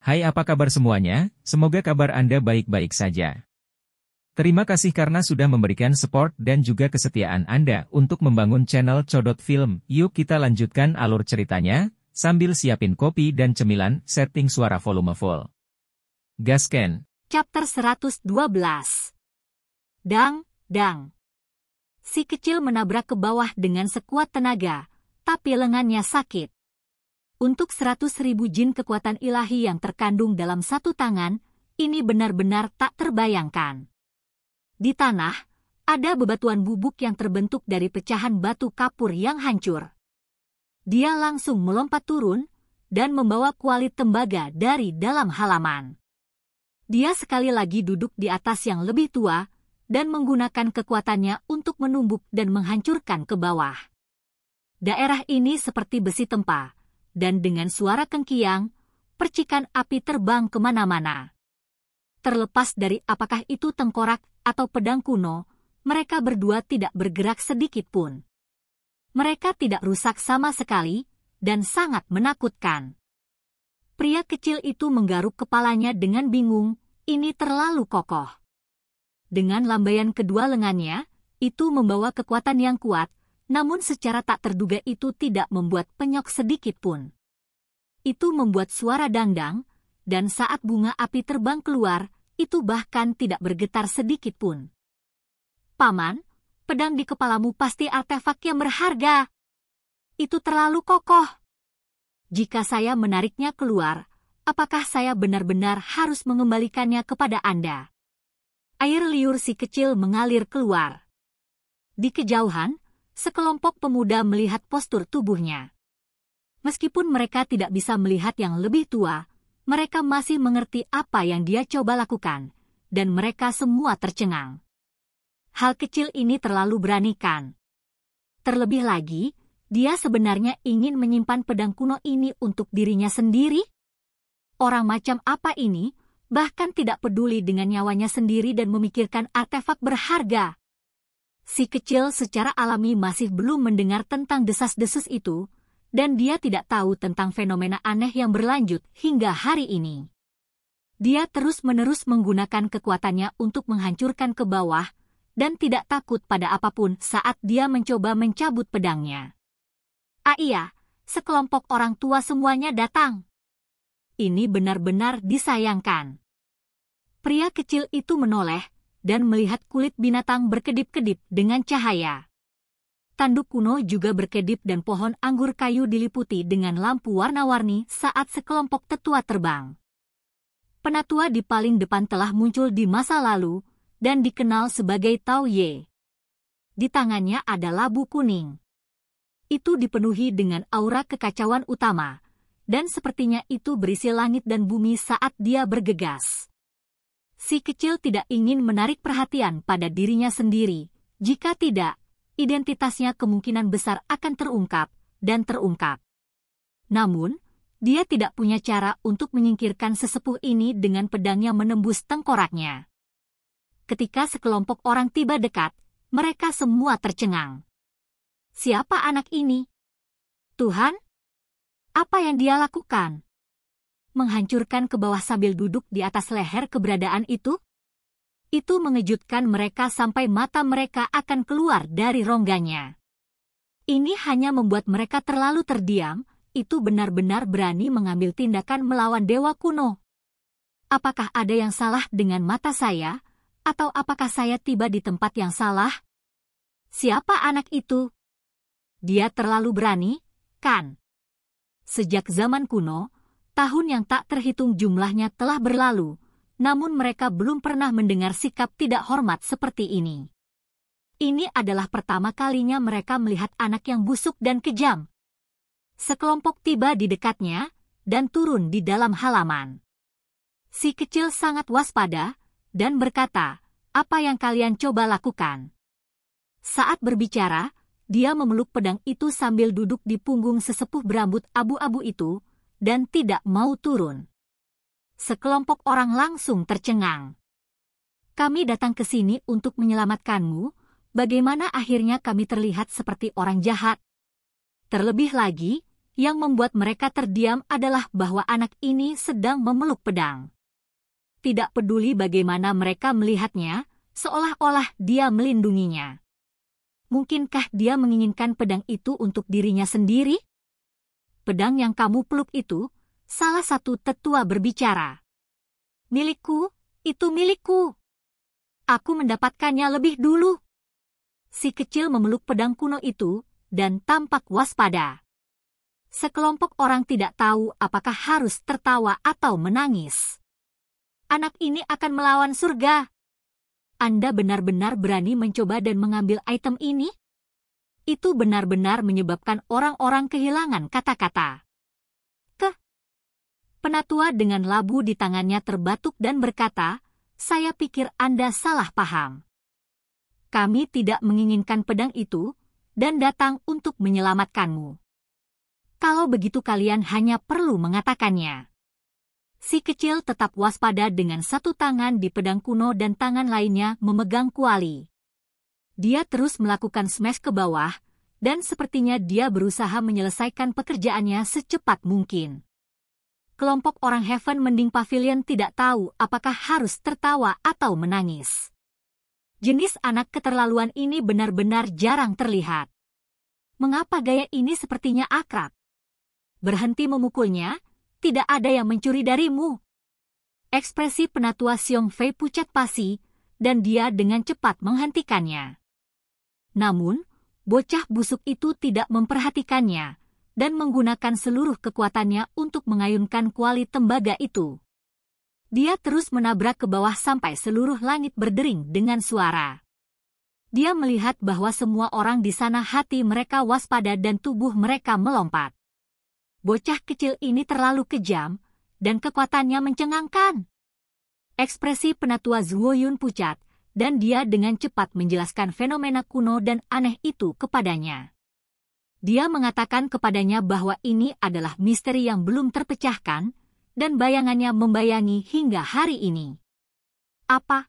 Hai, apa kabar semuanya? Semoga kabar Anda baik-baik saja. Terima kasih karena sudah memberikan support dan juga kesetiaan Anda untuk membangun channel Codot Film. Yuk kita lanjutkan alur ceritanya, sambil siapin kopi dan cemilan, setting suara volume full. Gasken. Chapter 112. Dang, dang. Si kecil menabrak ke bawah dengan sekuat tenaga, tapi lengannya sakit. Untuk 100.000 jin kekuatan ilahi yang terkandung dalam satu tangan, ini benar-benar tak terbayangkan. Di tanah, ada bebatuan bubuk yang terbentuk dari pecahan batu kapur yang hancur. Dia langsung melompat turun, dan membawa kuali tembaga dari dalam halaman. Dia sekali lagi duduk di atas yang lebih tua, dan menggunakan kekuatannya untuk menumbuk dan menghancurkan ke bawah. Daerah ini seperti besi tempa, dan dengan suara kengkiang, percikan api terbang kemana-mana. Terlepas dari apakah itu tengkorak atau pedang kuno, mereka berdua tidak bergerak sedikit pun. Mereka tidak rusak sama sekali, dan sangat menakutkan. Pria kecil itu menggaruk kepalanya dengan bingung, ini terlalu kokoh. Dengan lambaian kedua lengannya, itu membawa kekuatan yang kuat, namun secara tak terduga itu tidak membuat penyok sedikit pun. Itu membuat suara dangdang, dan saat bunga api terbang keluar, itu bahkan tidak bergetar sedikit pun. Paman, pedang di kepalamu pasti artefak yang berharga. Itu terlalu kokoh. Jika saya menariknya keluar, apakah saya benar-benar harus mengembalikannya kepada Anda? Air liur si kecil mengalir keluar. Di kejauhan, sekelompok pemuda melihat postur tubuhnya. Meskipun mereka tidak bisa melihat yang lebih tua, mereka masih mengerti apa yang dia coba lakukan, dan mereka semua tercengang. Hal kecil ini terlalu berani kan? Terlebih lagi, dia sebenarnya ingin menyimpan pedang kuno ini untuk dirinya sendiri? Orang macam apa ini, bahkan tidak peduli dengan nyawanya sendiri dan memikirkan artefak berharga? Si kecil secara alami masih belum mendengar tentang desas-desus itu, dan dia tidak tahu tentang fenomena aneh yang berlanjut hingga hari ini. Dia terus-menerus menggunakan kekuatannya untuk menghancurkan ke bawah, dan tidak takut pada apapun saat dia mencoba mencabut pedangnya. Ah iya, sekelompok orang tua semuanya datang. Ini benar-benar disayangkan. Pria kecil itu menoleh, dan melihat kulit binatang berkedip-kedip dengan cahaya. Tanduk kuno juga berkedip dan pohon anggur kayu diliputi dengan lampu warna-warni saat sekelompok tetua terbang. Penatua di paling depan telah muncul di masa lalu, dan dikenal sebagai Tao Ye. Di tangannya ada labu kuning. Itu dipenuhi dengan aura kekacauan utama, dan sepertinya itu berisi langit dan bumi saat dia bergegas. Si kecil tidak ingin menarik perhatian pada dirinya sendiri. Jika tidak, identitasnya kemungkinan besar akan terungkap dan terungkap. Namun, dia tidak punya cara untuk menyingkirkan sesepuh ini dengan pedangnya menembus tengkoraknya. Ketika sekelompok orang tiba dekat, mereka semua tercengang. Siapa anak ini? Tuhan? Apa yang dia lakukan? Menghancurkan ke bawah sambil duduk di atas leher keberadaan itu? Itu mengejutkan mereka sampai mata mereka akan keluar dari rongganya. Ini hanya membuat mereka terlalu terdiam, itu benar-benar berani mengambil tindakan melawan dewa kuno. Apakah ada yang salah dengan mata saya, atau apakah saya tiba di tempat yang salah? Siapa anak itu? Dia terlalu berani, kan? Sejak zaman kuno, tahun yang tak terhitung jumlahnya telah berlalu, namun mereka belum pernah mendengar sikap tidak hormat seperti ini. Ini adalah pertama kalinya mereka melihat anak yang busuk dan kejam. Sekelompok tiba di dekatnya, dan turun di dalam halaman. Si kecil sangat waspada, dan berkata, "Apa yang kalian coba lakukan?" Saat berbicara, dia memeluk pedang itu sambil duduk di punggung sesepuh berambut abu-abu itu, dan tidak mau turun. Sekelompok orang langsung tercengang. "Kami datang ke sini untuk menyelamatkanmu, bagaimana akhirnya kami terlihat seperti orang jahat? Terlebih lagi, Yang membuat mereka terdiam adalah bahwa anak ini sedang memeluk pedang. Tidak peduli bagaimana mereka melihatnya, seolah-olah dia melindunginya. Mungkinkah dia menginginkan pedang itu untuk dirinya sendiri? Pedang yang kamu peluk itu, salah satu tetua berbicara. Milikku, itu milikku. Aku mendapatkannya lebih dulu. Si kecil memeluk pedang kuno itu, dan tampak waspada. Sekelompok orang tidak tahu apakah harus tertawa atau menangis. Anak ini akan melawan surga. Anda benar-benar berani mencoba dan mengambil item ini? Itu benar-benar menyebabkan orang-orang kehilangan kata-kata. Penatua dengan labu di tangannya terbatuk dan berkata, "Saya pikir Anda salah paham. Kami tidak menginginkan pedang itu, dan datang untuk menyelamatkanmu. Kalau begitu kalian hanya perlu mengatakannya." Si kecil tetap waspada dengan satu tangan di pedang kuno dan tangan lainnya memegang kuali. Dia terus melakukan smash ke bawah, dan sepertinya dia berusaha menyelesaikan pekerjaannya secepat mungkin. Kelompok orang Heaven Mending Pavilion tidak tahu apakah harus tertawa atau menangis. Jenis anak keterlaluan ini benar-benar jarang terlihat. Mengapa gaya ini sepertinya akrab? Berhenti memukulnya, tidak ada yang mencuri darimu. Ekspresi penatua Xiong Fei pucat pasi, dan dia dengan cepat menghentikannya. Namun, bocah busuk itu tidak memperhatikannya, dan menggunakan seluruh kekuatannya untuk mengayunkan kuali tembaga itu. Dia terus menabrak ke bawah sampai seluruh langit berdering dengan suara. Dia melihat bahwa semua orang di sana hati mereka waspada dan tubuh mereka melompat. Bocah kecil ini terlalu kejam, dan kekuatannya mencengangkan. Ekspresi penatua Zuo Yun pucat, dan dia dengan cepat menjelaskan fenomena kuno dan aneh itu kepadanya. Dia mengatakan kepadanya bahwa ini adalah misteri yang belum terpecahkan, dan bayangannya membayangi hingga hari ini. Apa?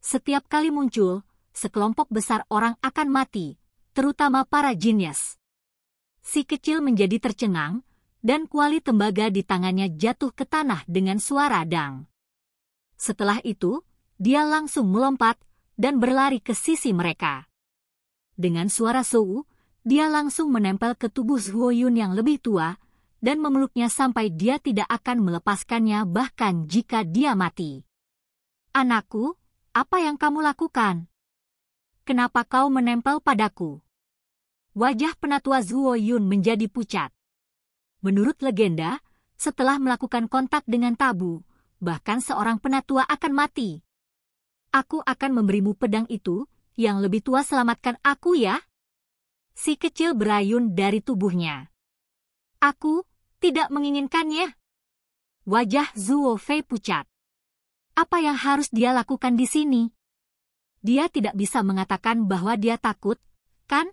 Setiap kali muncul, sekelompok besar orang akan mati, terutama para jinius. Si kecil menjadi tercengang, dan kuali tembaga di tangannya jatuh ke tanah dengan suara dang. Setelah itu, dia langsung melompat, dan berlari ke sisi mereka. Dengan suara sou, dia langsung menempel ke tubuh Zuo Yun yang lebih tua, dan memeluknya sampai dia tidak akan melepaskannya bahkan jika dia mati. "Anakku, apa yang kamu lakukan? Kenapa kau menempel padaku?" Wajah penatua Zuo Yun menjadi pucat. Menurut legenda, setelah melakukan kontak dengan tabu, bahkan seorang penatua akan mati. "Aku akan memberimu pedang itu, yang lebih tua selamatkan aku ya." Si kecil berayun dari tubuhnya. "Aku tidak menginginkannya." Wajah Zuo Fei pucat. Apa yang harus dia lakukan di sini? Dia tidak bisa mengatakan bahwa dia takut, kan?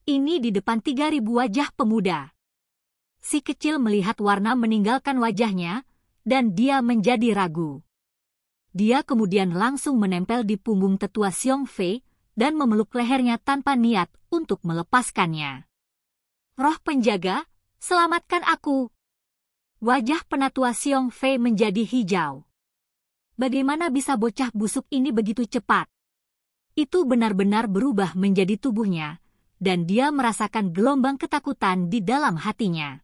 Ini di depan 3.000 wajah pemuda. Si kecil melihat warna meninggalkan wajahnya, dan dia menjadi ragu. Dia kemudian langsung menempel di punggung tetua Xiong Fei, dan memeluk lehernya tanpa niat untuk melepaskannya. "Roh penjaga, selamatkan aku." Wajah penatua Xiong Fei menjadi hijau. Bagaimana bisa bocah busuk ini begitu cepat? Itu benar-benar berubah menjadi tubuhnya, dan dia merasakan gelombang ketakutan di dalam hatinya.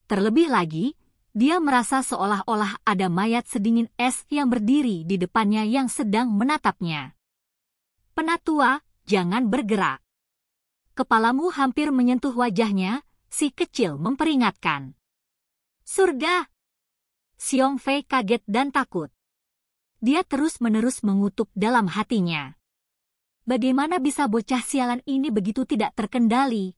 Terlebih lagi, dia merasa seolah-olah ada mayat sedingin es yang berdiri di depannya yang sedang menatapnya. "Penatua, jangan bergerak." Kepalamu hampir menyentuh wajahnya, si kecil memperingatkan. "Surga!" Xiong Fei kaget dan takut. Dia terus-menerus mengutuk dalam hatinya. Bagaimana bisa bocah sialan ini begitu tidak terkendali?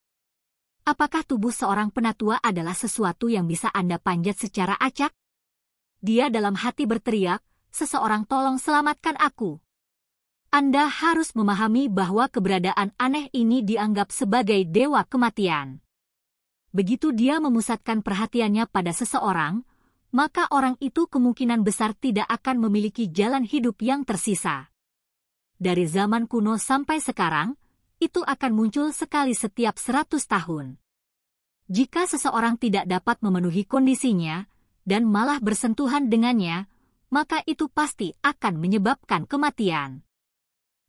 Apakah tubuh seorang penatua adalah sesuatu yang bisa Anda panjat secara acak? Dia dalam hati berteriak, "Seseorang tolong selamatkan aku." Anda harus memahami bahwa keberadaan aneh ini dianggap sebagai dewa kematian. Begitu dia memusatkan perhatiannya pada seseorang, maka orang itu kemungkinan besar tidak akan memiliki jalan hidup yang tersisa. Dari zaman kuno sampai sekarang, itu akan muncul sekali setiap 100 tahun. Jika seseorang tidak dapat memenuhi kondisinya dan malah bersentuhan dengannya, maka itu pasti akan menyebabkan kematian.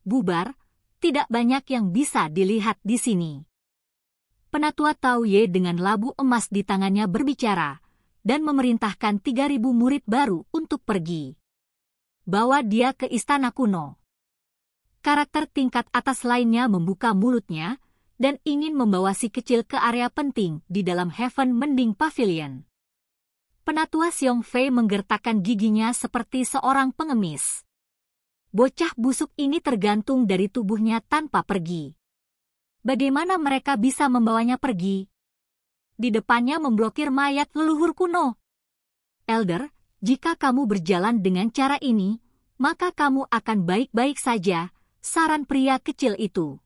Bubar, tidak banyak yang bisa dilihat di sini. Penatua Tao Ye dengan labu emas di tangannya berbicara dan memerintahkan 3.000 murid baru untuk pergi. Bawa dia ke istana kuno. Karakter tingkat atas lainnya membuka mulutnya dan ingin membawa si kecil ke area penting di dalam Heaven Mending Pavilion. Penatua Xiong Fei menggertakkan giginya seperti seorang pengemis. Bocah busuk ini tergantung dari tubuhnya tanpa pergi. Bagaimana mereka bisa membawanya pergi? Di depannya memblokir mayat leluhur kuno. Elder, jika kamu berjalan dengan cara ini, maka kamu akan baik-baik saja, saran pria kecil itu.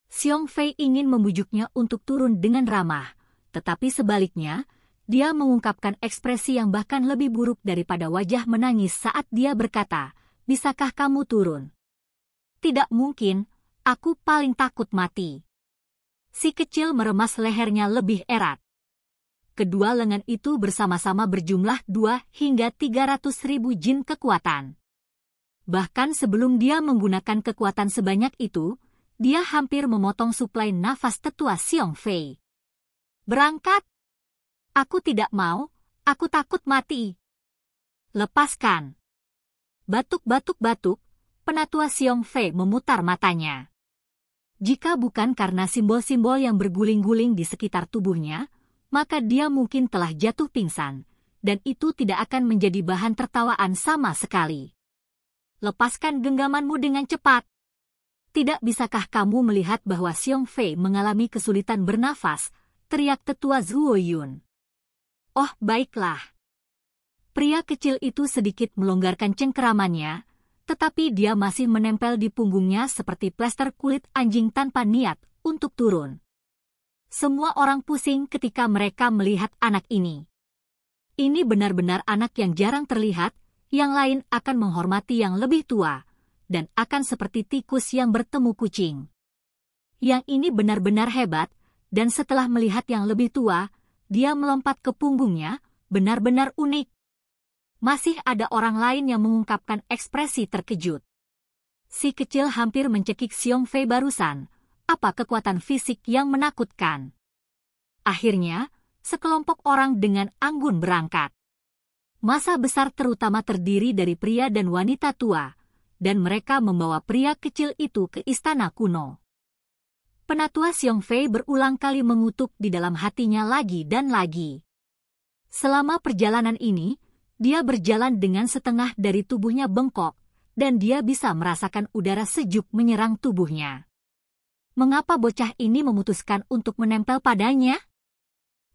Xiong Fei ingin membujuknya untuk turun dengan ramah, tetapi sebaliknya, dia mengungkapkan ekspresi yang bahkan lebih buruk daripada wajah menangis saat dia berkata, "Bisakah kamu turun?" "Tidak mungkin, aku paling takut mati." Si kecil meremas lehernya lebih erat. Kedua lengan itu bersama-sama berjumlah 2 hingga 300.000 jin kekuatan. Bahkan sebelum dia menggunakan kekuatan sebanyak itu, dia hampir memotong suplai nafas tetua Xiong Fei. "Berangkat! Aku tidak mau, aku takut mati." "Lepaskan!" Batuk-batuk-batuk, penatua Xiong Fei memutar matanya. Jika bukan karena simbol-simbol yang berguling-guling di sekitar tubuhnya, maka dia mungkin telah jatuh pingsan, dan itu tidak akan menjadi bahan tertawaan sama sekali. "Lepaskan genggamanmu dengan cepat. Tidak bisakah kamu melihat bahwa Xiong Fei mengalami kesulitan bernafas?" teriak tetua Zhuo Yun. "Oh, baiklah." Pria kecil itu sedikit melonggarkan cengkeramannya, tetapi dia masih menempel di punggungnya seperti plester kulit anjing tanpa niat untuk turun. Semua orang pusing ketika mereka melihat anak ini. Ini benar-benar anak yang jarang terlihat, yang lain akan menghormati yang lebih tua, dan akan seperti tikus yang bertemu kucing. Yang ini benar-benar hebat, dan setelah melihat yang lebih tua, dia melompat ke punggungnya, benar-benar unik. Masih ada orang lain yang mengungkapkan ekspresi terkejut. Si kecil hampir mencekik Xiong Fei barusan. Apa kekuatan fisik yang menakutkan? Akhirnya, sekelompok orang dengan anggun berangkat. Massa besar terutama terdiri dari pria dan wanita tua, dan mereka membawa pria kecil itu ke istana kuno. Penatua Xiong Fei berulang kali mengutuk di dalam hatinya lagi dan lagi. Selama perjalanan ini, dia berjalan dengan setengah dari tubuhnya bengkok, dan dia bisa merasakan udara sejuk menyerang tubuhnya. Mengapa bocah ini memutuskan untuk menempel padanya?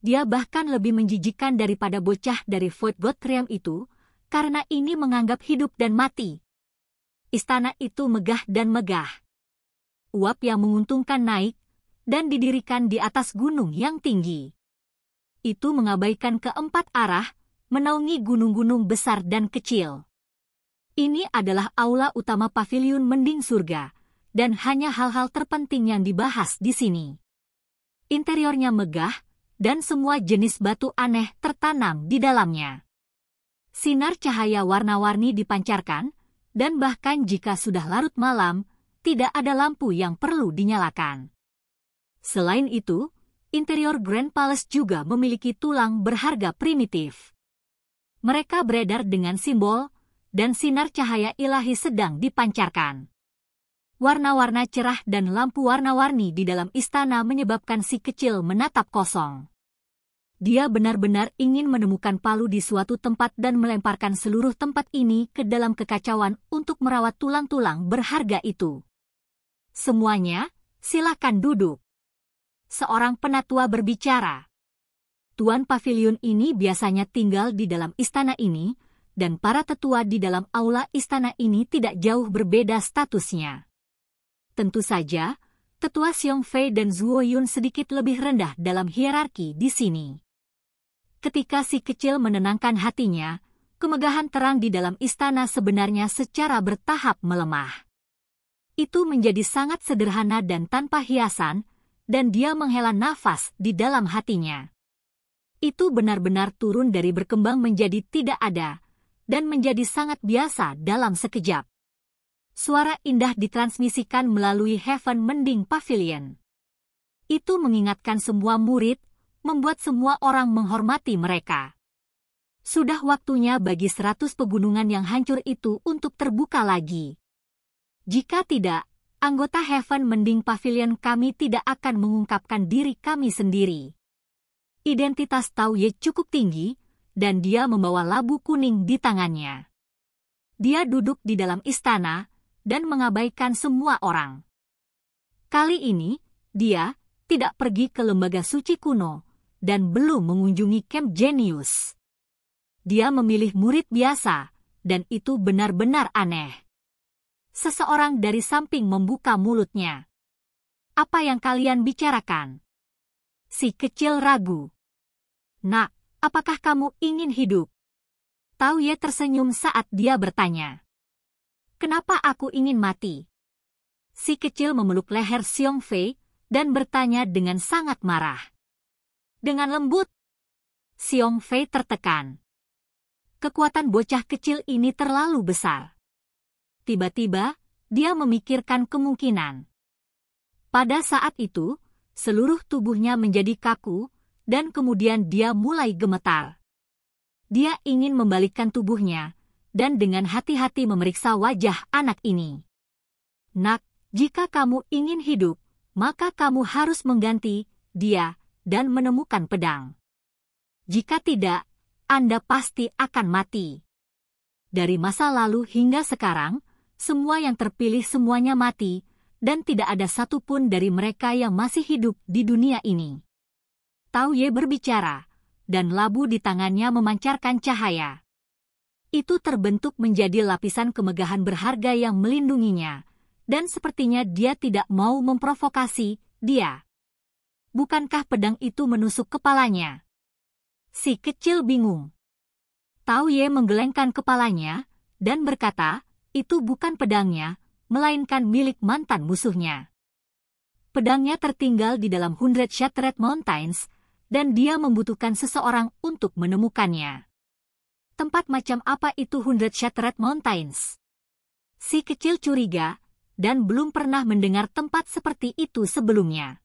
Dia bahkan lebih menjijikkan daripada bocah dari Void God Realm itu, karena ini menganggap hidup dan mati. Istana itu megah dan megah. Uap yang menguntungkan naik, dan didirikan di atas gunung yang tinggi. Itu mengabaikan keempat arah, menaungi gunung-gunung besar dan kecil. Ini adalah aula utama pavilion Mending Surga, dan hanya hal-hal terpenting yang dibahas di sini. Interiornya megah, dan semua jenis batu aneh tertanam di dalamnya. Sinar cahaya warna-warni dipancarkan, dan bahkan jika sudah larut malam, tidak ada lampu yang perlu dinyalakan. Selain itu, interior Grand Palace juga memiliki tulang berharga primitif. Mereka beredar dengan simbol, dan sinar cahaya ilahi sedang dipancarkan. Warna-warna cerah dan lampu warna-warni di dalam istana menyebabkan si kecil menatap kosong. Dia benar-benar ingin menemukan palu di suatu tempat dan melemparkan seluruh tempat ini ke dalam kekacauan untuk merawat tulang-tulang berharga itu. "Semuanya, silakan duduk." Seorang penatua berbicara. Tuan pavilion ini biasanya tinggal di dalam istana ini, dan para tetua di dalam aula istana ini tidak jauh berbeda statusnya. Tentu saja, tetua Xiong Fei dan Zhuo Yun sedikit lebih rendah dalam hierarki di sini. Ketika si kecil menenangkan hatinya, kemegahan terang di dalam istana sebenarnya secara bertahap melemah. Itu menjadi sangat sederhana dan tanpa hiasan, dan dia menghela nafas di dalam hatinya. Itu benar-benar turun dari berkembang menjadi tidak ada, dan menjadi sangat biasa dalam sekejap. Suara indah ditransmisikan melalui Heaven Mending Pavilion. Itu mengingatkan semua murid, membuat semua orang menghormati mereka. Sudah waktunya bagi 100 pegunungan yang hancur itu untuk terbuka lagi. Jika tidak, anggota Heaven Mending Pavilion kami tidak akan mengungkapkan diri kami sendiri. Identitas Tao Ye cukup tinggi, dan dia membawa labu kuning di tangannya. Dia duduk di dalam istana, dan mengabaikan semua orang. Kali ini, dia tidak pergi ke lembaga suci kuno, dan belum mengunjungi Camp Genius. Dia memilih murid biasa, dan itu benar-benar aneh. Seseorang dari samping membuka mulutnya. Apa yang kalian bicarakan? Si kecil ragu. Nak, apakah kamu ingin hidup? Tao Ye tersenyum saat dia bertanya. Kenapa aku ingin mati? Si kecil memeluk leher Xiong Fei dan bertanya dengan sangat marah. Dengan lembut. Xiong Fei tertekan. Kekuatan bocah kecil ini terlalu besar. Tiba-tiba, dia memikirkan kemungkinan. Pada saat itu, seluruh tubuhnya menjadi kaku, dan kemudian dia mulai gemetar. Dia ingin membalikkan tubuhnya, dan dengan hati-hati memeriksa wajah anak ini. Nak, jika kamu ingin hidup, maka kamu harus mengganti dia dan menemukan pedang. Jika tidak, Anda pasti akan mati. Dari masa lalu hingga sekarang, semua yang terpilih semuanya mati, dan tidak ada satupun dari mereka yang masih hidup di dunia ini. Tao Ye berbicara, dan labu di tangannya memancarkan cahaya. Itu terbentuk menjadi lapisan kemegahan berharga yang melindunginya, dan sepertinya dia tidak mau memprovokasi dia. Bukankah pedang itu menusuk kepalanya? Si kecil bingung. Tao Ye menggelengkan kepalanya, dan berkata, itu bukan pedangnya, melainkan milik mantan musuhnya. Pedangnya tertinggal di dalam 100 Shattered Mountains, dan dia membutuhkan seseorang untuk menemukannya. Tempat macam apa itu 100 Shattered Mountains? Si kecil curiga, dan belum pernah mendengar tempat seperti itu sebelumnya.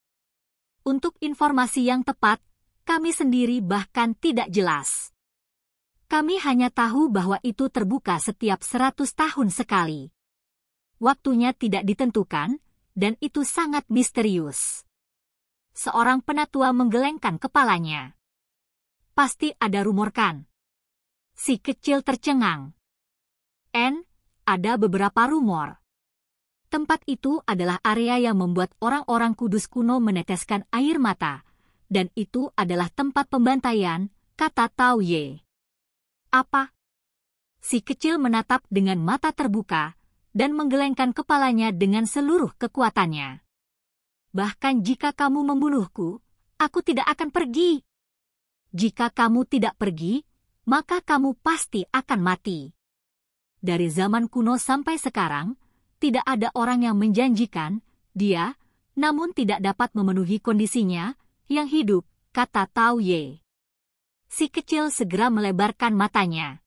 Untuk informasi yang tepat, kami sendiri bahkan tidak jelas. Kami hanya tahu bahwa itu terbuka setiap 100 tahun sekali. Waktunya tidak ditentukan, dan itu sangat misterius. Seorang penatua menggelengkan kepalanya. Pasti ada rumor kan? Si kecil tercengang. Ada beberapa rumor. Tempat itu adalah area yang membuat orang-orang kudus kuno meneteskan air mata, dan itu adalah tempat pembantaian, kata Tao Ye. Apa? Si kecil menatap dengan mata terbuka, dan menggelengkan kepalanya dengan seluruh kekuatannya. Bahkan jika kamu membunuhku, aku tidak akan pergi. Jika kamu tidak pergi, maka kamu pasti akan mati. Dari zaman kuno sampai sekarang, tidak ada orang yang menjanjikan dia, namun tidak dapat memenuhi kondisinya, yang hidup, kata Tao Ye. Si kecil segera melebarkan matanya.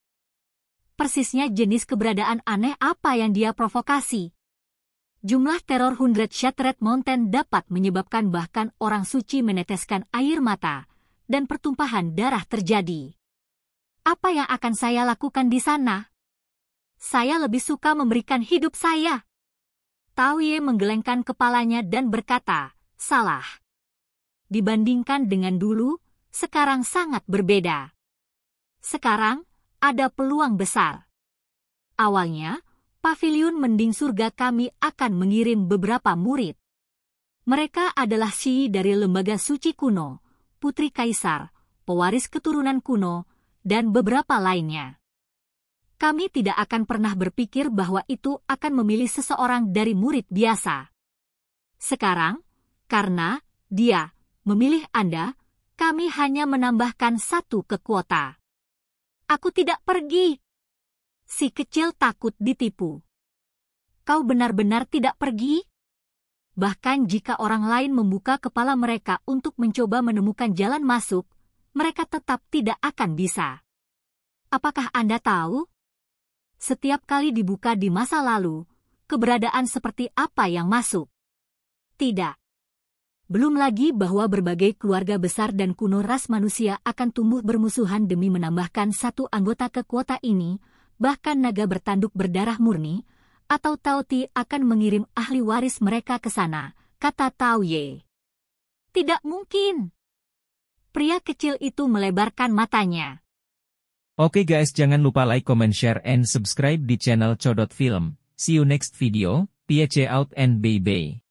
Persisnya jenis keberadaan aneh apa yang dia provokasi. Jumlah teror 100 Shattered Mountain dapat menyebabkan bahkan orang suci meneteskan air mata, dan pertumpahan darah terjadi. Apa yang akan saya lakukan di sana? Saya lebih suka memberikan hidup saya. Tao Ye menggelengkan kepalanya dan berkata, salah. Dibandingkan dengan dulu, sekarang sangat berbeda. Sekarang, ada peluang besar. Awalnya, Pavilion Mending Surga kami akan mengirim beberapa murid. Mereka adalah Shi dari Lembaga Suci Kuno, Putri Kaisar, pewaris keturunan kuno, dan beberapa lainnya. Kami tidak akan pernah berpikir bahwa itu akan memilih seseorang dari murid biasa. Sekarang, karena dia memilih Anda, kami hanya menambahkan satu ke kuota. Aku tidak pergi. Si kecil takut ditipu. Kau benar-benar tidak pergi? Bahkan jika orang lain membuka kepala mereka untuk mencoba menemukan jalan masuk, mereka tetap tidak akan bisa. Apakah Anda tahu? Setiap kali dibuka di masa lalu, keberadaan seperti apa yang masuk? Tidak. Belum lagi bahwa berbagai keluarga besar dan kuno ras manusia akan tumbuh bermusuhan demi menambahkan satu anggota ke kuota ini, bahkan naga bertanduk berdarah murni, atau Tao Ti akan mengirim ahli waris mereka ke sana, kata Tao Ye. Tidak mungkin. Pria kecil itu melebarkan matanya. Oke guys, jangan lupa like, comment, share, and subscribe di channel Codot Film. See you next video, peace out and bye-bye.